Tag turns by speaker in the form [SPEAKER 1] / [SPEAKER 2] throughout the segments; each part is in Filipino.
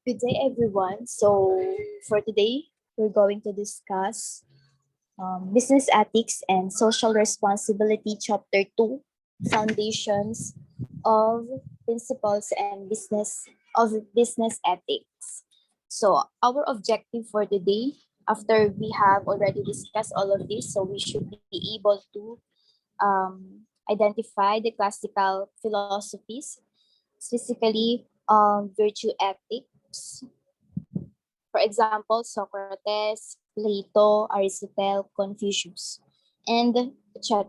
[SPEAKER 1] Good day, everyone. So, for today, we're going to discuss Business Ethics and Social Responsibility, Chapter 2, Foundations of Principles and Business Ethics. So, our objective for today, after we have already discussed all of this, so we should be able to identify the classical philosophies, specifically virtue ethics. For example, Socrates, Plato, Aristotle, Confucius, and etc.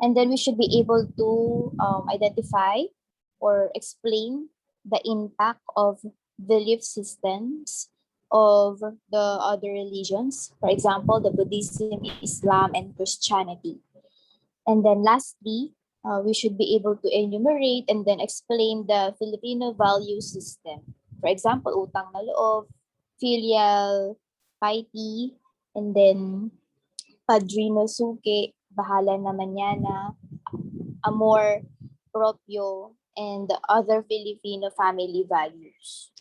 [SPEAKER 1] And then we should be able to identify or explain the impact of belief systems of the other religions, for example, the Buddhism, Islam, and Christianity. And then lastly, we should be able to enumerate and then explain the Filipino value system. For example, utang na loob, filial piety, and then padrino suke, bahala na mañana, amor proprio, and the other Filipino family values.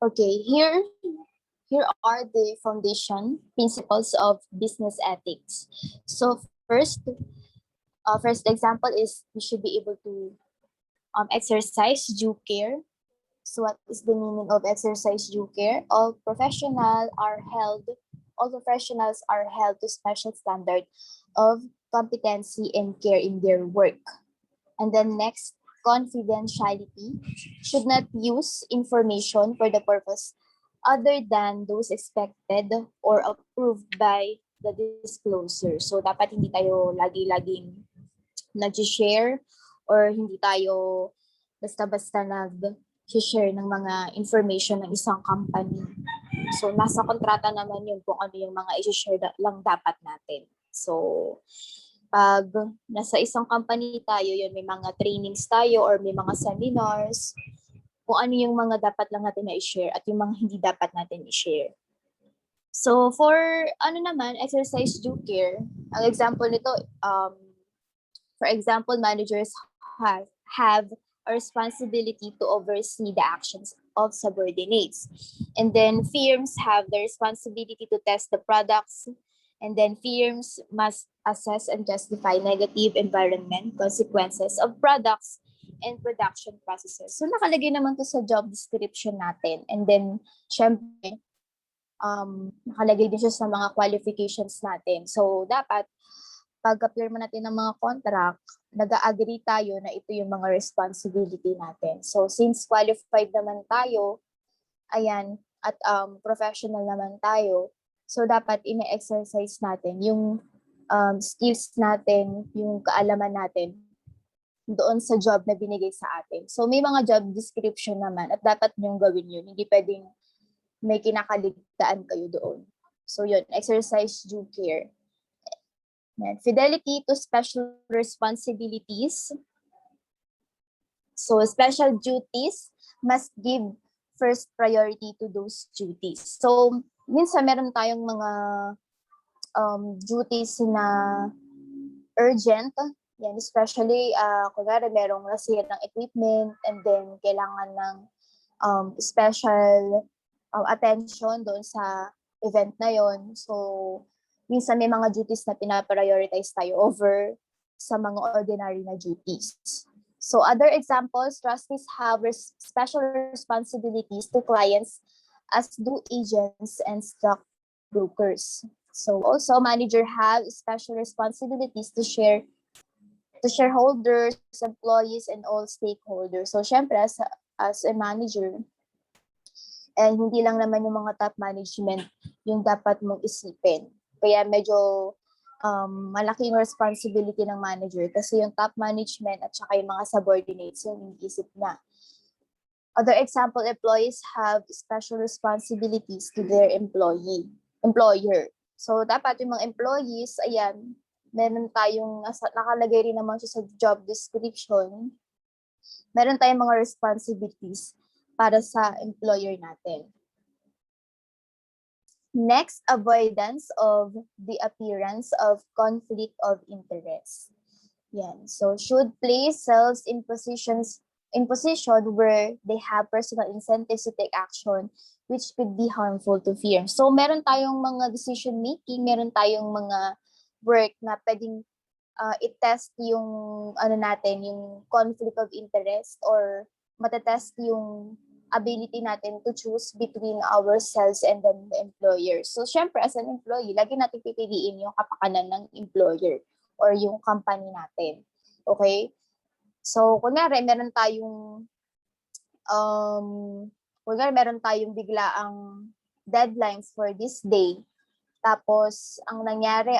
[SPEAKER 1] Okay, here are the foundation principles of business ethics. So first example is we should be able to exercise due care. So what is the meaning of exercise due care? All professionals are held to special standard of competency and care in their work. And then next, confidentiality should not use information for the purpose other than those expected or approved by the disclosure. So dapat hindi tayo lagi-laging nag-share or hindi tayo basta-basta nag-share ng mga information ng isang company. So nasa kontrata naman yun kung ano yung mga i-share lang dapat natin. So pag nasa isang company tayo, yun may mga trainings tayo or may mga seminars, kung ano yung mga dapat lang natin na i-share at yung mga hindi dapat natin i-share. So for exercise due care, ang example nito, for example, managers have a responsibility to oversee the actions of subordinates. And then firms have the responsibility to test the products. And then firms must assess and justify negative environment consequences of products and production processes. So nakalagay naman to sa job description natin. And then, syempre, nakalagay din siya sa mga qualifications natin. So dapat, pag-appear mo natin ng mga contract, nag-agree tayo na ito yung mga responsibility natin. So since qualified naman tayo, ayan, at professional naman tayo, so dapat ine-exercise natin yung skills natin, yung kaalaman natin doon sa job na binigay sa atin. So may mga job description naman at dapat niyong gawin yun. Hindi pwedeng may kinakaligtaan kayo doon. So yun, exercise due care. Fidelity to special responsibilities. So special duties must give first priority to those duties. So minsan meron tayong mga duties na urgent. Yan, especially kunwari merong nasira ng equipment and then kailangan ng special attention doon sa event na yon. So minsan may mga duties na pinaprioritize tayo over sa mga ordinary na duties. So other examples, trustees have special responsibilities to clients as do agents and stockbrokers. So also manager have special responsibilities to shareholders, employees, and all stakeholders. So syempre as a manager, and hindi lang naman yung mga top management yung dapat mong isipin. Kaya medyo malaking responsibility ng manager kasi yung top management at saka yung mga subordinates yung isip na. Other example, employees have special responsibilities to their employer. So dapat yung mga employees, ayan, meron tayong nakalagay rin naman siya sa job description. Meron tayong mga responsibilities para sa employer natin. Next, avoidance of the appearance of conflict of interest. Yan. So, should place selves in position where they have personal incentives to take action which could be harmful to firm. So, meron tayong mga decision making, meron tayong mga work na pwedeng i-test yung natin, yung conflict of interest, or matetest yung ability natin to choose between ourselves and then the employer. So, syempre, as an employee, lagi natin pipiliin yung kapakanan ng employer or yung company natin. Okay? So, kunwari, meron tayong biglaang deadlines for this day. Tapos, ang nangyari,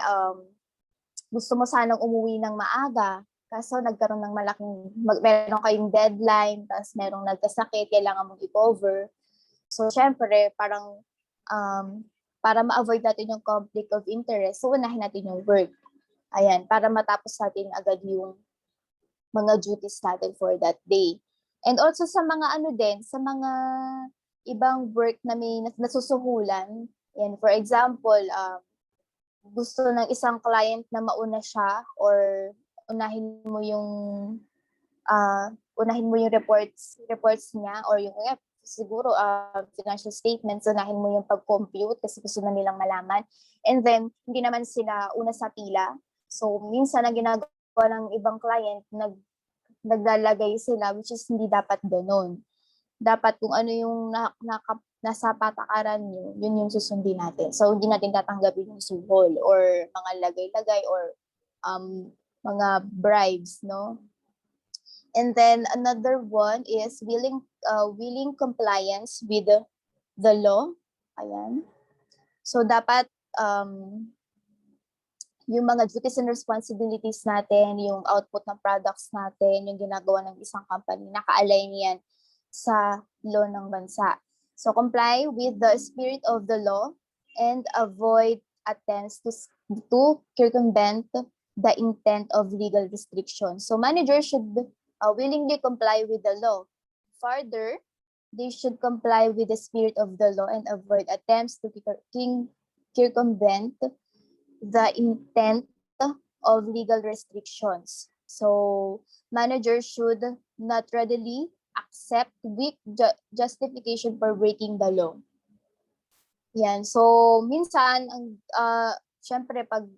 [SPEAKER 1] gusto mo sanang umuwi ng maaga, kaso nagkaroon ng meron kayong deadline, tapos merong nagkasakit, kailangan mong i-cover. So, syempre, parang para ma-avoid natin yung conflict of interest, so unahin natin yung work. Ayan, para matapos natin agad yung mga duties natin for that day. And also sa mga sa mga ibang work na may nasusuhulan, yan, for example, gusto ng isang client na mauna siya, or unahin mo yung reports niya, or yung siguro financial statements, unahin mo yung pag-compute kasi gusto na nilang malaman. And then, hindi naman sila una sa pila. So, minsan ang ginagawa ng ibang client, naglalagay sila, which is hindi dapat ganun. Dapat kung ano yung nasa patakaran nyo, yun yung susundin natin. So, hindi natin tatanggapin yung suhol or mga lagay-lagay or mga bribes, no? And then another one is willing compliance with the law. Ayan. So, dapat yung mga duties and responsibilities natin, yung output ng products natin, yung ginagawa ng isang company, naka-align yan sa law ng bansa. So, comply with the spirit of the law and avoid attempts to circumvent the intent of legal restrictions. So, managers should willingly comply with the law. Further, they should comply with the spirit of the law and avoid attempts to circumvent the intent of legal restrictions. So, managers should not readily accept weak justification for breaking the law. Yan. So, minsan, syempre, pag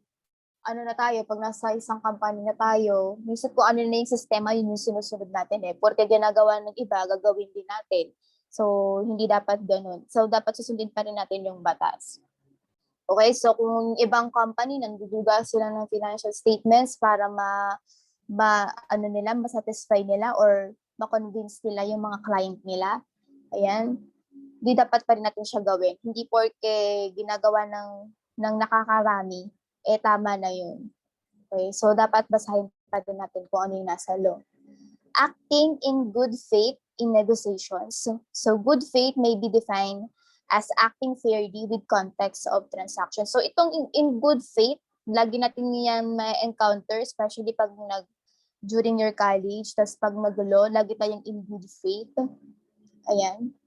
[SPEAKER 1] nasa isang company na tayo, minsan kung ano na yung sistema, yun yung sinusunod natin eh. Porque ginagawa ng iba, gagawin din natin. So, hindi dapat ganun. So, dapat susundin pa rin natin yung batas. Okay, so kung ibang company, nanduduga sila ng financial statements para ma-satisfy nila or ma-convince nila yung mga client nila. Ayan. Di dapat pa rin natin siya gawin. Hindi porke ginagawa ng nakakarami, tama na yun. Okay, so dapat basahin pa din natin kung ano yung nasa law. Acting in good faith in negotiations. So good faith may be defined as acting fairly with context of transaction. So itong in good faith, lagi natin yan ma-encounter, especially pag during your college, tas pag mag-law, lagi tayong in good faith. Ayan.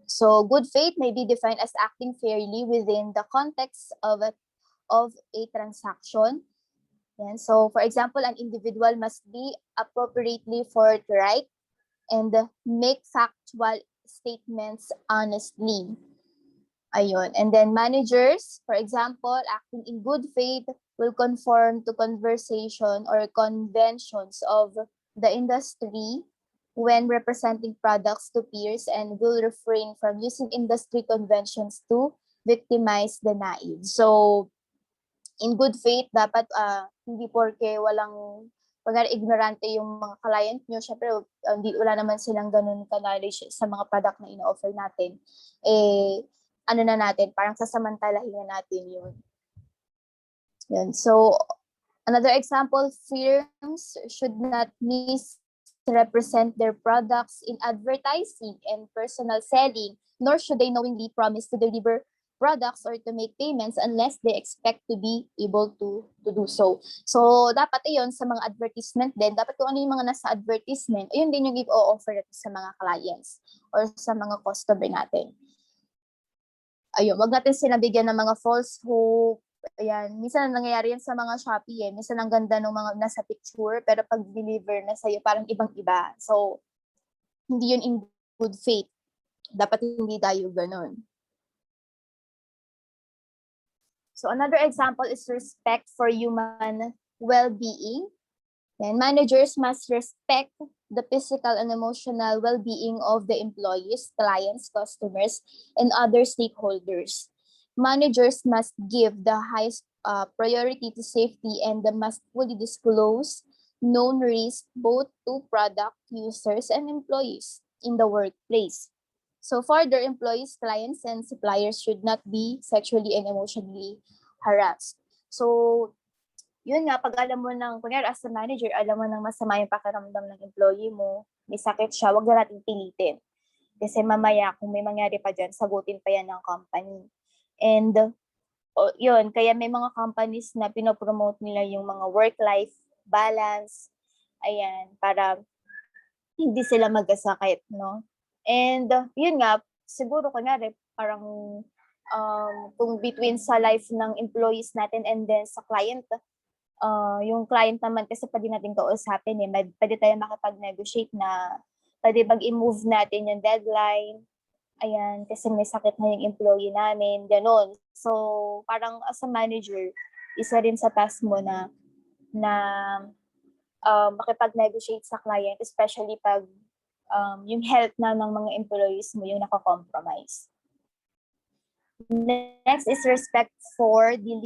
[SPEAKER 1] So good faith may be defined as acting fairly within the context of a transaction. Ayan. So for example, an individual must be appropriately forthright and make factual statements honestly. Ayun. And then managers, for example, acting in good faith will conform to conversation or conventions of the industry when representing products to peers and will refrain from using industry conventions to victimize the naive. So, in good faith, dapat hindi porke ignorante yung mga client nyo, syempre wala naman silang ganun ka-knowledge sa mga product na ina-offer natin. Parang sasamantalahin na natin yun. Yun. So, another example, firms should not misrepresent their products in advertising and personal selling, nor should they knowingly promise to deliver products or to make payments unless they expect to be able to do so. So, dapat iyon sa mga advertisement din, dapat kung ano yung mga nasa advertisement, ayun din yung i-offer natin sa mga clients or sa mga customer natin. Ayun, wag natin sila bigyan ng mga false hope. Ayan, minsan nangyayari yan sa mga Shopee eh. Minsan ang ganda ng mga nasa picture, pero pag deliver na sa'yo, parang ibang-iba. So, hindi yun in good faith. Dapat hindi tayo ganun. So, another example is respect for human well-being. And managers must respect the physical and emotional well-being of the employees, clients, customers, and other stakeholders. Managers must give the highest priority to safety and must fully disclose known risks both to product users and employees in the workplace. So further, employees, clients, and suppliers should not be sexually and emotionally harassed. So, yun nga, pag alam mo ng, kunyari as a manager, alam mo ng masama yung pakiramdam ng employee mo, may sakit siya, wag na natin pilitin. Kasi mamaya, kung may mangyari pa dyan, sagutin pa yan ng company. And, yun, kaya may mga companies na pinopromote nila yung mga work-life balance, ayan, para hindi sila magkasakit, no? And, yun nga, siguro, kunyari, parang, kung between sa life ng employees natin and then sa client, yung client naman kasi pwede natin kausapin eh, pwede tayo makipag-negotiate na pwede mag-i-move natin yung deadline, ayan, kasi may sakit na yung employee namin, gano'n. So, parang as a manager, isa rin sa task mo na makipag-negotiate sa client, especially pag yung health na ng mga employees mo yung nakakompromise. Next is respect for the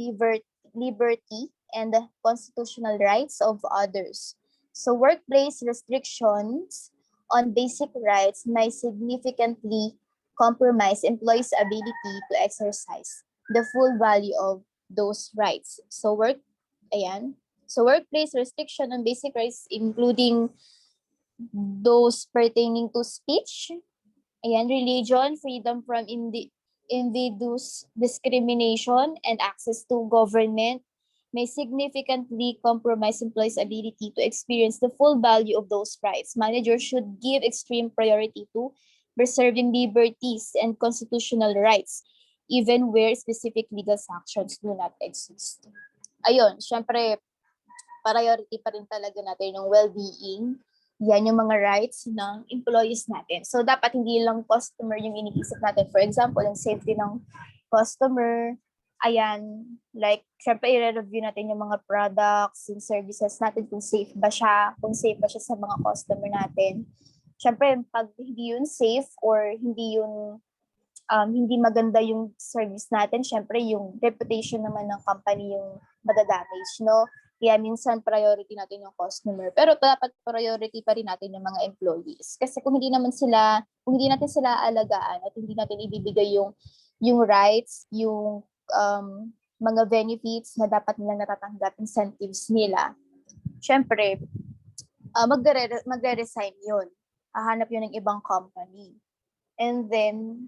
[SPEAKER 1] liberty and the constitutional rights of others. So workplace restrictions on basic rights may significantly compromise employees' ability to exercise the full value of those rights. So workplace restriction on basic rights including those pertaining to speech, religion, freedom from invidious discrimination, and access to government may significantly compromise employees' ability to experience the full value of those rights. Managers should give extreme priority to preserving liberties and constitutional rights, even where specific legal sanctions do not exist. Ayun, syempre, priority pa rin talaga natin yung well-being. Yan yung mga rights ng employees natin. So, dapat hindi lang customer yung iniisip natin. For example, yung safety ng customer, ayan, like, syempre, i-review natin yung mga products and services natin kung safe ba siya sa mga customer natin. Syempre, pag hindi yun safe or hindi yun, hindi maganda yung service natin, syempre, yung reputation naman ng company yung madadamage, no? Kaya minsan priority natin yung customer. Pero dapat priority pa rin natin yung mga employees. Kasi kung hindi natin sila alagaan at hindi natin ibibigay yung rights, yung mga benefits na dapat nila natatanggap, incentives nila, syempre, magre-resign yun. Hahanap yun ng ibang company. And then,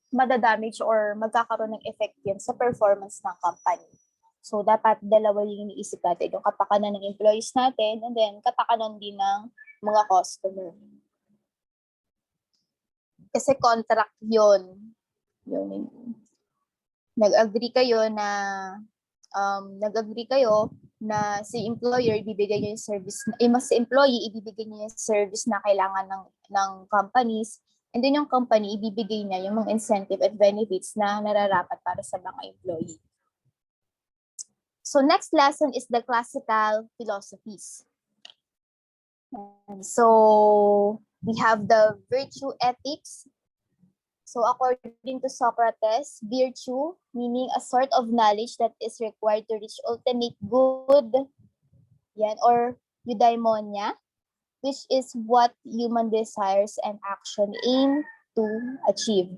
[SPEAKER 1] madadamage or magkakaroon ng effect yun sa performance ng company. So, dapat dalawa yung iniisip natin. Yung kapakanan ng employees natin and then kapakanan din ng mga customer. Kasi contract yun. Nag-agree kayo na si employer ibibigay niyo yung service, si employee ibibigay niya yung service na kailangan ng companies, and then yung company ibibigay niya yung mga incentive at benefits na nararapat para sa mga employee. So next lesson is the classical philosophies. And so we have the virtue ethics. So according to Socrates, virtue, meaning a sort of knowledge that is required to reach ultimate good, or eudaimonia, which is what human desires and action aim to achieve.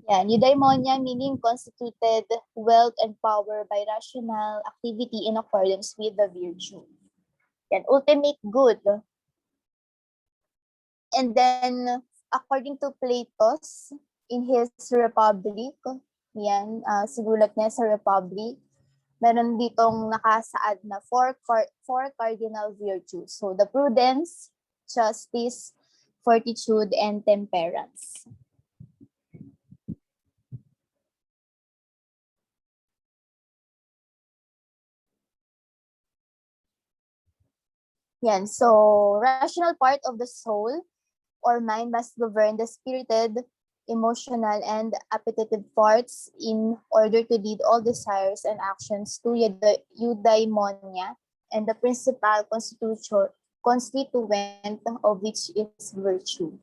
[SPEAKER 1] Eudaimonia meaning constituted wealth and power by rational activity in accordance with the virtue. Ultimate good. And then, according to Plato's in his Republic, yan, sigulat niya sa Republic, meron ditong nakasaad na four cardinal virtues. So the prudence, justice, fortitude, and temperance. Yan, so rational part of the soul or mind must govern the spirited, emotional, and appetitive parts in order to lead all desires and actions to eudaimonia and the principal constituent of which is virtue.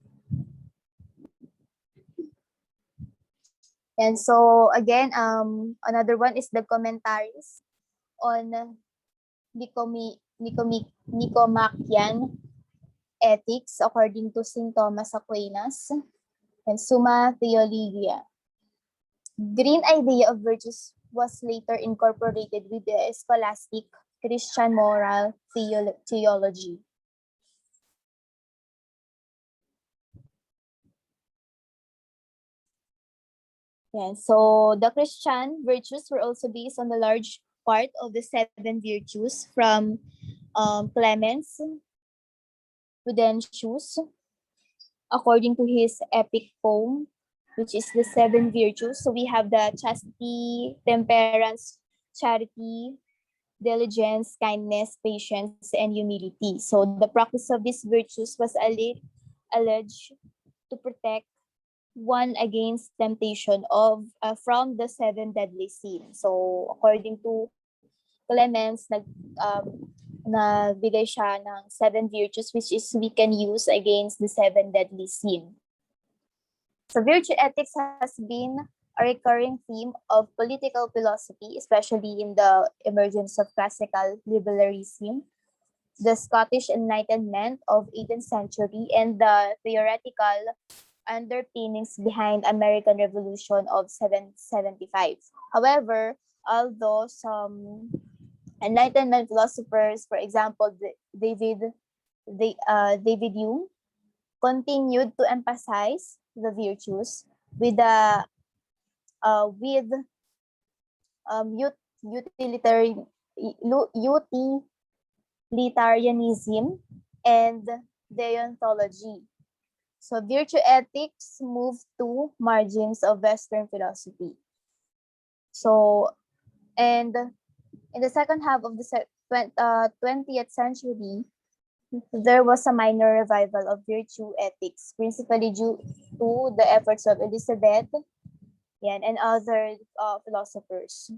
[SPEAKER 1] And so again, another one is the commentaries on Nicomachean Ethics according to St. Thomas Aquinas and Summa Theologia. Green idea of virtues was later incorporated with the scholastic Christian moral theology. Yeah, so the Christian virtues were also based on the large part of the seven virtues from Clemens Prudentius, according to his epic poem, which is the seven virtues. So we have the chastity, temperance, charity, diligence, kindness, patience, and humility. So the practice of these virtues was alleged to protect one against temptation of from the seven deadly sins. So according to Clemens, nagbigay siya ng seven virtues which is we can use against the seven deadly sin. So virtue ethics has been a recurring theme of political philosophy, especially in the emergence of classical liberalism, the Scottish Enlightenment of 18th century, and the theoretical underpinnings behind American Revolution of 1775. However, although some Enlightenment philosophers, for example, David Hume, continued to emphasize the virtues with the utilitarianism and deontology. So virtue ethics moved to margins of Western philosophy. So, and in the second half of the 20th century, there was a minor revival of virtue ethics, principally due to the efforts of Elizabeth and other philosophers.